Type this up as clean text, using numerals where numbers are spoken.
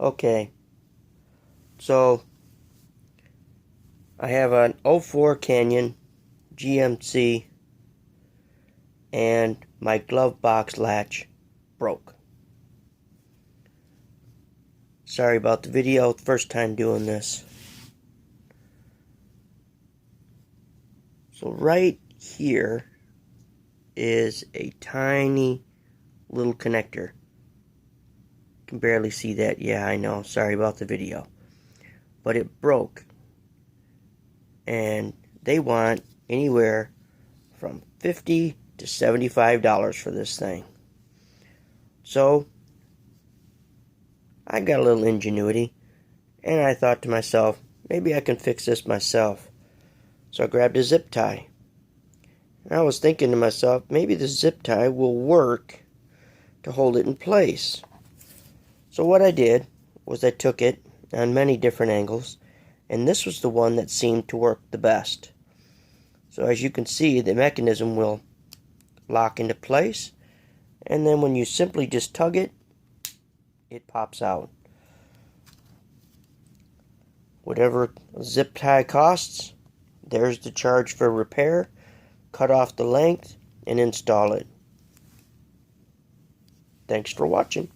Okay, so I have an '04 Canyon GMC and my glove box latch broke. Sorry about the video, first time doing this. So right here is a tiny little connector. You can barely see that. Yeah, I know. Sorry about the video. But it broke. And they want anywhere from $50 to $75 for this thing. So I got a little ingenuity, and I thought to myself, maybe I can fix this myself. So I grabbed a zip tie. And I was thinking to myself, maybe the zip tie will work to hold it in place. So what I did was I took it on many different angles, and this was the one that seemed to work the best. So as you can see, the mechanism will lock into place, and then when you simply just tug it, it pops out. Whatever a zip tie costs, there's the charge for repair. Cut off the length and install it. Thanks for watching.